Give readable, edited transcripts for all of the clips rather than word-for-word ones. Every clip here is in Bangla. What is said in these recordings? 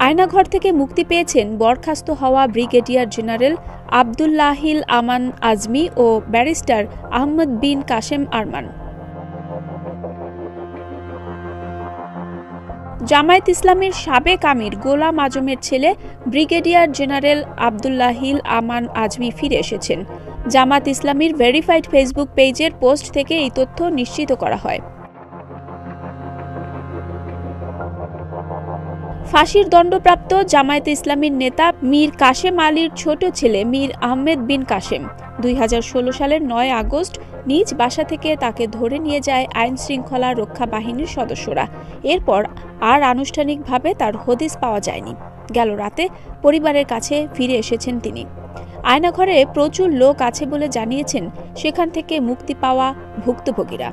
আয়নাঘর থেকে মুক্তি পেয়েছেন বরখাস্ত হওয়া ব্রিগেডিয়ার জেনারেল আব্দুল্লাহিল আমান আজমি ও ব্যারিস্টার আহমদ বিন কাশেম আরমান। জামায়াত ইসলামীর সাবেক আমির গোলাম আজমের ছেলে ব্রিগেডিয়ার জেনারেল আব্দুল্লাহিল আমান আজমি ফিরে এসেছেন। জামায়াত ইসলামীর ভেরিফাইড ফেসবুক পেজের পোস্ট থেকে এই তথ্য নিশ্চিত করা হয়। ফাঁসির দণ্ডপ্রাপ্ত জামায়াতে ইসলামীর নেতা মীর কাশেম আলীর ছোট ছেলে মীর আহমেদ বিন কাশেম 2016 সালের 9 আগস্ট নিজ বাসা থেকে তাকে ধরে নিয়ে যায় আইন শৃঙ্খলা রক্ষা বাহিনীর সদস্যরা। এরপর আর আনুষ্ঠানিকভাবে তার হদিস পাওয়া যায়নি। গেল রাতে পরিবারের কাছে ফিরে এসেছেন তিনি। আয়নাঘরে প্রচুর লোক আছে বলে জানিয়েছেন সেখান থেকে মুক্তি পাওয়া ভুক্তভোগীরা।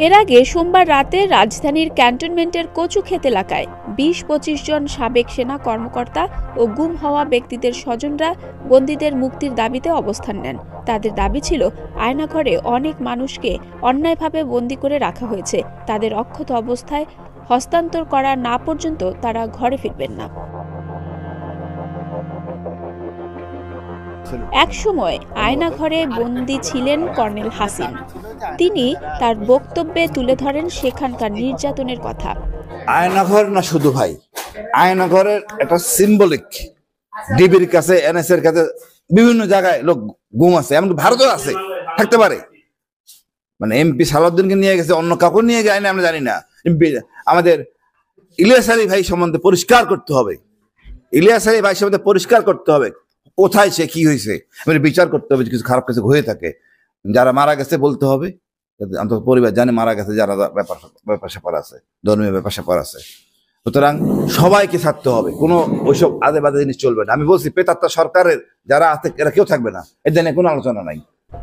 এর আগে সোমবার রাতে রাজধানীর ক্যান্টনমেন্টের কচুক্ষেত এলাকায় 20-25 জন সাবেক সেনা কর্মকর্তা ও গুম হওয়া ব্যক্তিদের স্বজনরা বন্দীদের মুক্তির দাবিতে অবস্থান নেন। তাদের দাবি ছিল আয়নাঘরে অনেক মানুষকে অন্যায়ভাবে বন্দী করে রাখা হয়েছে, তাদের অক্ষত অবস্থায় হস্তান্তর করা না পর্যন্ত তারা ঘরে ফিরবেন না। একসময় আয়নাঘরে বন্দী ছিলেন কর্নেল হাসিন। তিনি তার বক্তব্যে তুলে ধরেন সেখানকার নির্যাতনের কথা। আয়নাঘর না শুধু ভাই, আয়নাঘরের একটা সিম্বলিক। ডিবির কাছে, এনএস এর কাছে, বিভিন্ন জায়গায় লোক গুম আছে, এমনকি ভারতও আছে, থাকতে পারে। মানে এমপি সালাউদ্দিনকে নিয়ে গেছে, অন্য কাউকে নিয়ে যায় না আমরা জানি না। আমাদের ইলিয়াস আলী ভাই সম্বন্ধে পরিষ্কার করতে হবে, ইলিয়াস আলী ভাই সম্বন্ধে পরিষ্কার করতে হবে কোথায় সে কি হয়েছে, বিচার করতে হবে। কিছু খারাপ কিছু হয়ে থাকে, যারা মারা গেছে বলতে হবে, অন্তত পরিবার জানে মারা গেছে, যারা ব্যাপার স্যাপার আছে, ধর্মীয় ব্যাপার স্যাপার আছে। সুতরাং সবাইকে থাকতে হবে, কোনো ওইসব আদে বাদে জিনিস চলবে না। আমি বলছি পেতাত্তা সরকারের যারা আছে এরা কেউ থাকবে না, এদের নিয়ে কোনো আলোচনা নাই।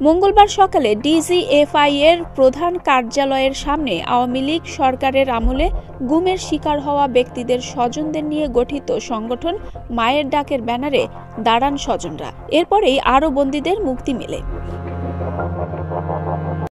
মঙ্গলবার সকালে ডিজিএফআই এর প্রধান কার্যালয়ের সামনে আওয়ামী লীগ সরকারের আমলে গুমের শিকার হওয়া ব্যক্তিদের স্বজনদের নিয়ে গঠিত সংগঠন মায়ের ডাকের ব্যানারে দাঁড়ান স্বজনরা। এরপরেই আরও বন্দীদের মুক্তি মেলে।